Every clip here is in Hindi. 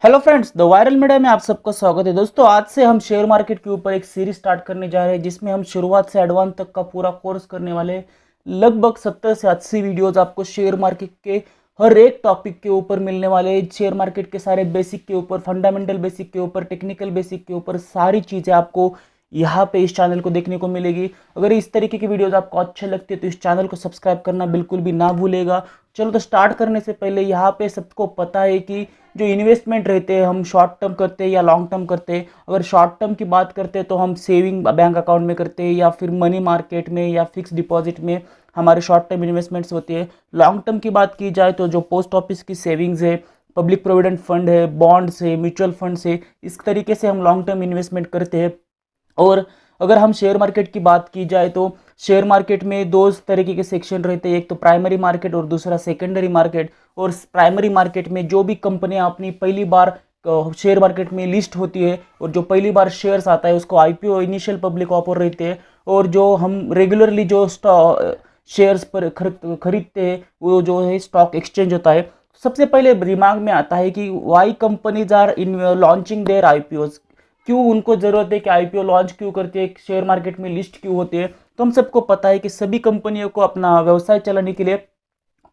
Hello friends, the viral media में आप सबका स्वागत है। दोस्तों, आज से हम शेयर मार्केट के ऊपर एक सीरीज स्टार्ट करने जा रहे हैं जिसमें हम शुरुआत से एडवांस तक का पूरा कोर्स करने वाले हैं। लगभग 70 से 80 वीडियोस आपको शेयर मार्केट के हर एक टॉपिक के ऊपर मिलने वाले हैं। शेयर मार्केट के सारे बेसिक के ऊपर, फंडामेंटल बेसिक के ऊपर, टेक्निकल बेसिक के ऊपर सारी चीज़ें आपको यहाँ पे इस चैनल को देखने को मिलेगी। अगर इस तरीके की वीडियोस आपको अच्छे लगते हैं तो इस चैनल को सब्सक्राइब करना बिल्कुल भी ना भूलेगा। चलो तो स्टार्ट करने से पहले यहाँ पे सबको पता है कि जो इन्वेस्टमेंट रहते हैं हम शॉर्ट टर्म करते हैं या लॉन्ग टर्म करते हैं। अगर शॉर्ट टर्म की बात करते हैं तो हम सेविंग बैंक अकाउंट में करते हैं या फिर मनी मार्केट में या फिक्स डिपॉजिट में हमारे शॉर्ट टर्म इन्वेस्टमेंट्स होती है। लॉन्ग टर्म की बात की जाए तो जो पोस्ट ऑफिस की सेविंग्स है, पब्लिक प्रोविडेंट फंड है, बॉन्ड्स है, म्यूचुअल फंड्स है, इस तरीके से हम लॉन्ग टर्म इन्वेस्टमेंट करते हैं। और अगर हम शेयर मार्केट की बात की जाए तो शेयर मार्केट में दो तरीके के सेक्शन रहते हैं, एक तो प्राइमरी मार्केट और दूसरा सेकेंडरी मार्केट। और प्राइमरी मार्केट में जो भी कंपनियां अपनी पहली बार शेयर मार्केट में लिस्ट होती है और जो पहली बार शेयर्स आता है उसको आईपीओ, इनिशियल पब्लिक ऑफर रहते हैं। और जो हम रेगुलरली जो शेयर्स पर खरीदते हैं वो जो है स्टॉक एक्सचेंज होता है। सबसे पहले दिमाग में आता है कि why companies are in launching their IPOs, क्यों उनको जरूरत है कि आईपीओ लॉन्च क्यों करती है, शेयर मार्केट में लिस्ट क्यों होती है। तो हम सबको पता है कि सभी कंपनियों को अपना व्यवसाय चलाने के लिए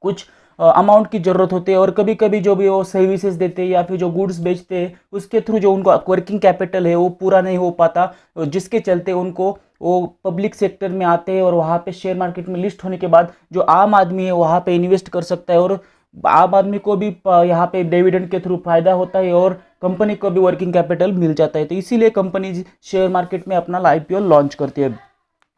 कुछ अमाउंट की ज़रूरत होती है। और कभी कभी जो भी वो सर्विसेज देते हैं या फिर जो गुड्स बेचते हैं उसके थ्रू जो उनको वर्किंग कैपिटल है वो पूरा नहीं हो पाता, जिसके चलते उनको वो पब्लिक सेक्टर में आते हैं और वहाँ पे शेयर मार्केट में लिस्ट होने के बाद जो आम आदमी है वहाँ पे इन्वेस्ट कर सकता है। और आम आदमी को भी यहाँ पे डिविडेंड के थ्रू फायदा होता है और कंपनी को भी वर्किंग कैपिटल मिल जाता है। तो इसीलिए कंपनी शेयर मार्केट में अपना आईपीओ लॉन्च करती है।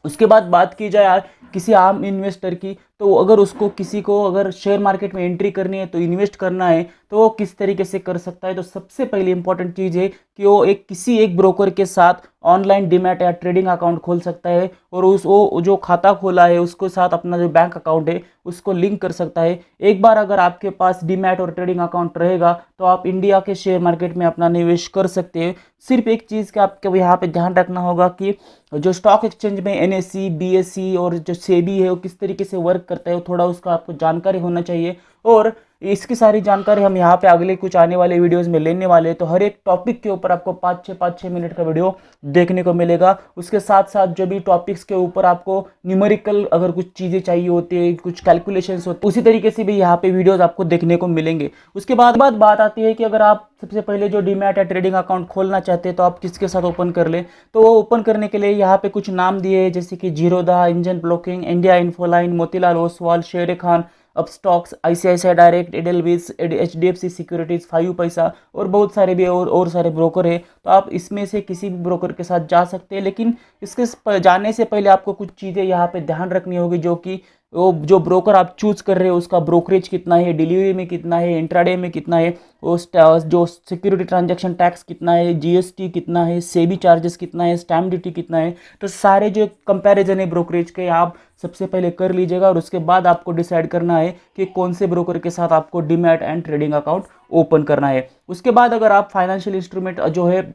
उसके बाद बात की जाए यार किसी आम इन्वेस्टर की, तो अगर उसको किसी को अगर शेयर मार्केट में एंट्री करनी है तो इन्वेस्ट करना है तो वो किस तरीके से कर सकता है। तो सबसे पहली इंपॉर्टेंट चीज़ है कि वो किसी एक ब्रोकर के साथ ऑनलाइन डीमैट या ट्रेडिंग अकाउंट खोल सकता है और वो जो खाता खोला है उसके साथ अपना जो बैंक अकाउंट है उसको लिंक कर सकता है। एक बार अगर आपके पास डीमैट और ट्रेडिंग अकाउंट रहेगा तो आप इंडिया के शेयर मार्केट में अपना निवेश कर सकते हैं। सिर्फ एक चीज़ का आपको यहाँ पे ध्यान रखना होगा कि जो स्टॉक एक्सचेंज में एनएससी, बीएसई और जो सेबी है वो किस तरीके से वर्क करता है, थोड़ा उसका आपको जानकारी होना चाहिए। और इसकी सारी जानकारी हम यहाँ पे अगले कुछ आने वाले वीडियोस में लेने वाले हैं। तो हर एक टॉपिक के ऊपर आपको 5-6 मिनट का वीडियो देखने को मिलेगा। उसके साथ साथ जो भी टॉपिक्स के ऊपर आपको न्यूमेरिकल अगर कुछ चीज़ें चाहिए होती है, कुछ कैलकुलेशंस होते उसी तरीके से भी यहाँ पे वीडियोस आपको देखने को मिलेंगे। उसके बाद बात आती है कि अगर आप सबसे पहले जो डीमैट या ट्रेडिंग अकाउंट खोलना चाहते हैं तो आप किसके साथ ओपन कर लें। तो वो ओपन करने के लिए यहाँ पे कुछ नाम दिए हैं जैसे कि Zerodha, Angel Broking, India Infoline, Motilal Oswal, Sharekhan, Upstox, ICICI Direct, Edelweiss, HDFC Securities, 5 paisa और बहुत सारे भी और सारे ब्रोकर है। तो आप इसमें से किसी भी ब्रोकर के साथ जा सकते हैं। लेकिन इसके जाने से पहले आपको कुछ चीज़ें यहाँ पे ध्यान रखनी होगी, जो कि वो जो ब्रोकर आप चूज कर रहे हो उसका ब्रोकरेज कितना है, डिलीवरी में कितना है, इंट्राडे में कितना है, जो सिक्योरिटी ट्रांजैक्शन टैक्स कितना है, जीएसटी कितना है, सेबी चार्जेस कितना है, स्टैम्प ड्यूटी कितना है। तो सारे जो कंपैरिजन है ब्रोकरेज के आप सबसे पहले कर लीजिएगा और उसके बाद आपको डिसाइड करना है कि कौन से ब्रोकर के साथ आपको demat and trading account open करना है। उसके बाद अगर आप फाइनेंशियल इंस्ट्रूमेंट जो है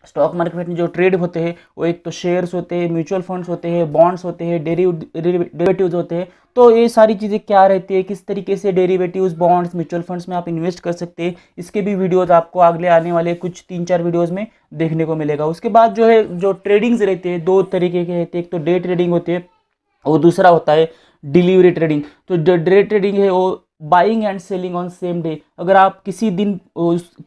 स्टॉक मार्केट में जो ट्रेड होते हैं वो एक तो शेयर्स होते हैं, म्यूचुअल फंड्स होते हैं, बॉन्ड्स होते हैं, डेरिवेटिव्स होते हैं। तो ये सारी चीज़ें क्या रहती है, किस तरीके से डेरिवेटिव्स, बॉन्ड्स, म्यूचुअल फंड्स में आप इन्वेस्ट कर सकते हैं, इसके भी वीडियोस आपको अगले आने वाले कुछ 3-4 वीडियोस में देखने को मिलेगा। उसके बाद जो है जो ट्रेडिंग्स रहते हैं दो तरीके के रहते हैं, एक तो डे ट्रेडिंग होती है और दूसरा होता है डिलीवरी ट्रेडिंग। तो जो डे ट्रेडिंग है वो buying and selling on same day. अगर आप किसी दिन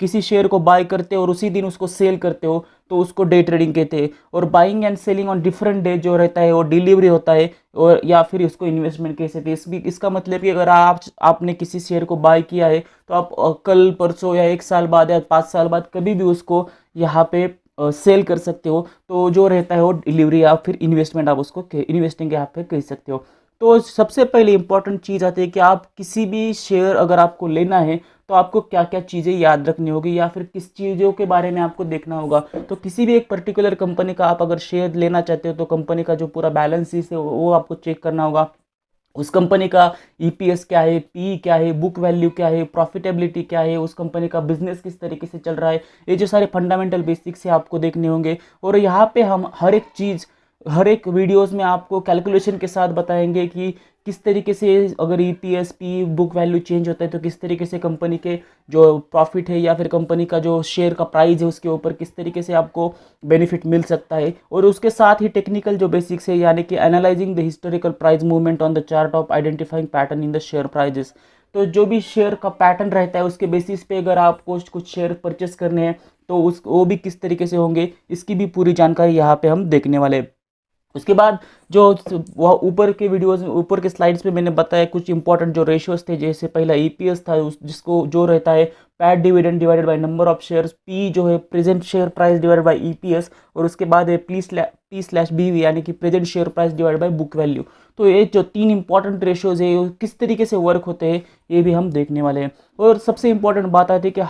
किसी शेयर को बाय करते हो और उसी दिन उसको सेल करते हो तो उसको डे ट्रेडिंग कहते हैं। और buying and selling on different day जो रहता है वो डिलीवरी होता है, और या फिर इसको इन्वेस्टमेंट कह सकते हैं। इसका मतलब कि अगर आपने किसी शेयर को बाय किया है तो आप कल, परसों या 1 साल बाद या 5 साल बाद कभी भी उसको यहाँ पे सेल कर सकते हो। तो जो रहता है वो डिलीवरी या फिर इन्वेस्टमेंट, आप उसको इन्वेस्टिंग यहाँ पे कह सकते हो। तो सबसे पहले इंपॉर्टेंट चीज़ आती है कि आप किसी भी शेयर अगर आपको लेना है तो आपको क्या क्या चीज़ें याद रखनी होगी या फिर किस चीज़ों के बारे में आपको देखना होगा। तो किसी भी एक पर्टिकुलर कंपनी का आप अगर शेयर लेना चाहते हो तो कंपनी का जो पूरा बैलेंस शीट है वो आपको चेक करना होगा। उस कंपनी का ईपीएस क्या है, पी क्या है, बुक वैल्यू क्या है, प्रॉफिटेबिलिटी क्या है, उस कंपनी का बिजनेस किस तरीके से चल रहा है, ये जो सारे फंडामेंटल बेसिक्स है आपको देखने होंगे। और यहाँ पे हम हर एक चीज़ हर एक वीडियोस में आपको कैलकुलेशन के साथ बताएंगे कि किस तरीके से अगर EPS P book value change होता है तो किस तरीके से कंपनी के जो प्रॉफिट है या फिर कंपनी का जो शेयर का प्राइस है उसके ऊपर किस तरीके से आपको बेनिफिट मिल सकता है। और उसके साथ ही टेक्निकल जो बेसिक्स है यानी कि analysing the historical price movement on the chart of identifying pattern in the share prices. तो जो भी शेयर का पैटर्न रहता है उसके बेसिस पे अगर आपको कुछ शेयर परचेस करने हैं तो उस वो भी किस तरीके से होंगे इसकी भी पूरी जानकारी यहाँ पे हम देखने वाले हैं। उसके बाद जो वह ऊपर के वीडियोस में ऊपर के स्लाइड्स पे मैंने बताया कुछ इंपॉर्टेंट जो रेशियोज थे, जैसे पहला ईपीएस था जिसको जो रहता है pad dividend divided by number of shares, P जो है present share price divided by EPS, और उसके बाद है पी स्लैश बीवी यानी कि present share price divided by book value. तो ये जो तीन इंपॉर्टेंट रेशियोज है वो किस तरीके से वर्क होते हैं ये भी हम देखने वाले हैं। और सबसे इंपॉर्टेंट बात आती है कि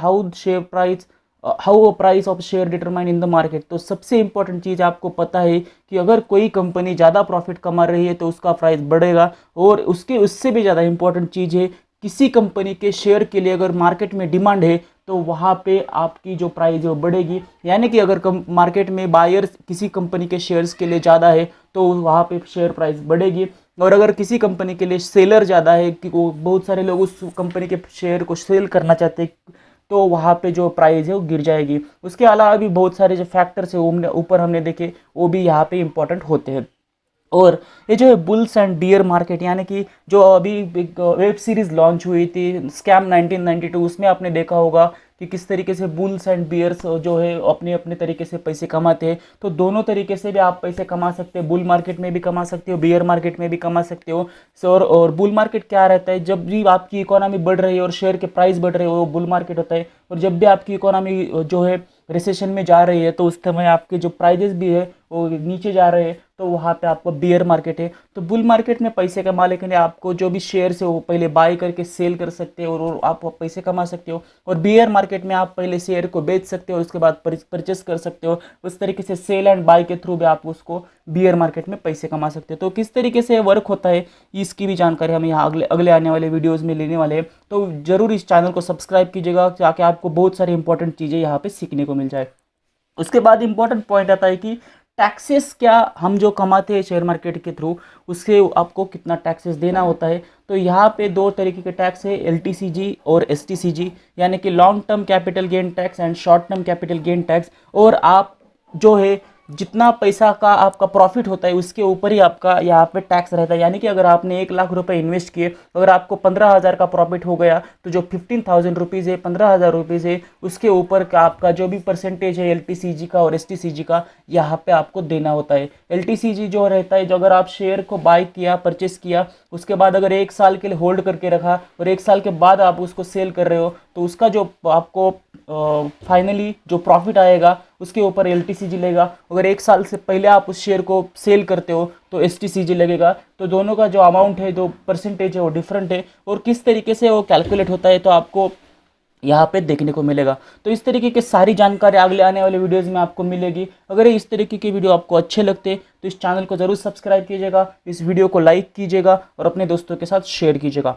how price of share determine in the market. तो सबसे इंपॉर्टेंट चीज़ आपको पता है कि अगर कोई कंपनी ज़्यादा प्रॉफिट कमा रही है तो उसका प्राइस बढ़ेगा, और उससे भी ज़्यादा इंपॉर्टेंट चीज़ है किसी कंपनी के शेयर के लिए अगर मार्केट में डिमांड है तो वहाँ पे आपकी जो प्राइस है वो बढ़ेगी। यानी कि अगर मार्केट में बायर्स किसी कंपनी के शेयर्स के लिए ज़्यादा है तो वहाँ पे शेयर प्राइस बढ़ेगी, और अगर किसी कंपनी के लिए सेलर ज़्यादा है कि वो बहुत सारे लोग उस कंपनी के शेयर को सेल करना चाहते हैं तो वहाँ पे जो प्राइस है वो गिर जाएगी। उसके अलावा भी बहुत सारे जो फैक्टर्स है वो ऊपर हमने देखे वो भी यहाँ पे इंपॉर्टेंट होते हैं। और ये जो है बुल्स एंड बियर मार्केट यानी कि जो अभी एक वेब सीरीज़ लॉन्च हुई थी स्कैम 1992, उसमें आपने देखा होगा कि किस तरीके से बुल्स एंड बियर्स जो है अपने अपने तरीके से पैसे कमाते हैं। तो दोनों तरीके से भी आप पैसे कमा सकते हो, बुल मार्केट में भी कमा सकते हो, बियर मार्केट में भी कमा सकते हो। और बुल मार्केट क्या रहता है, जब भी आपकी इकोनॉमी बढ़ रही है और शेयर के प्राइस बढ़ रहे हो वो बुल मार्केट होता है, और जब भी आपकी इकोनॉमी जो है रिसेशन में जा रही है तो उस समय आपके जो प्राइजेस भी है वो नीचे जा रहे हैं तो वहाँ पे आपको बियर मार्केट है। तो बुल मार्केट में पैसे कमाने के लिए आपको जो भी शेयर्स है वो पहले बाय करके सेल कर सकते हो और आप पैसे कमा सकते हो, और बियर मार्केट में आप पहले शेयर को बेच सकते हो उसके बाद परचेस कर सकते हो। उस तरीके से सेल एंड बाय के थ्रू भी आप उसको बियर मार्केट में पैसे कमा सकते हो। तो किस तरीके से वर्क होता है इसकी भी जानकारी हम यहाँ अगले आने वाले वीडियोज़ में लेने वाले हैं। तो ज़रूर इस चैनल को सब्सक्राइब कीजिएगा ताकि आपको बहुत सारी इंपॉर्टेंट चीज़ें यहाँ पे सीखने को मिल जाए। उसके बाद इंपॉर्टेंट पॉइंट आता है कि टैक्सेस क्या हम जो कमाते हैं शेयर मार्केट के थ्रू उससे आपको कितना टैक्सेस देना होता है। तो यहाँ पे दो तरीके के टैक्स है, एलटीसीजी और एसटीसीजी, यानी कि long term capital gain tax and short term capital gain tax. और आप जो है जितना पैसा का आपका प्रॉफिट होता है उसके ऊपर ही आपका यहाँ पे टैक्स रहता है। यानी कि अगर आपने 1,00,000 इन्वेस्ट किए, अगर आपको 15,000 का प्रॉफिट हो गया तो जो 15,000 रुपीज़ है, 15,000 रुपीज़ है, उसके ऊपर का आपका जो भी परसेंटेज है एलटीसीजी का और एसटीसीजी का यहाँ पे आपको देना होता है। एलटीसीजी जो रहता है, जो अगर आप शेयर को बाय किया, परचेस किया, उसके बाद अगर 1 साल के लिए होल्ड करके रखा और 1 साल के बाद आप उसको सेल कर रहे हो तो उसका जो आपको फाइनली जो प्रॉफिट आएगा उसके ऊपर एलटीसीजी लगेगा। अगर 1 साल से पहले आप उस शेयर को सेल करते हो तो एसटीसीजी लगेगा। तो दोनों का जो अमाउंट है, जो परसेंटेज है वो डिफरेंट है, और किस तरीके से वो कैलकुलेट होता है तो आपको यहाँ पे देखने को मिलेगा। तो इस तरीके की सारी जानकारी अगले आने वाले वीडियोस में आपको मिलेगी। अगर इस तरीके के वीडियो आपको अच्छे लगते तो इस चैनल को ज़रूर सब्सक्राइब कीजिएगा, इस वीडियो को लाइक कीजिएगा और अपने दोस्तों के साथ शेयर कीजिएगा।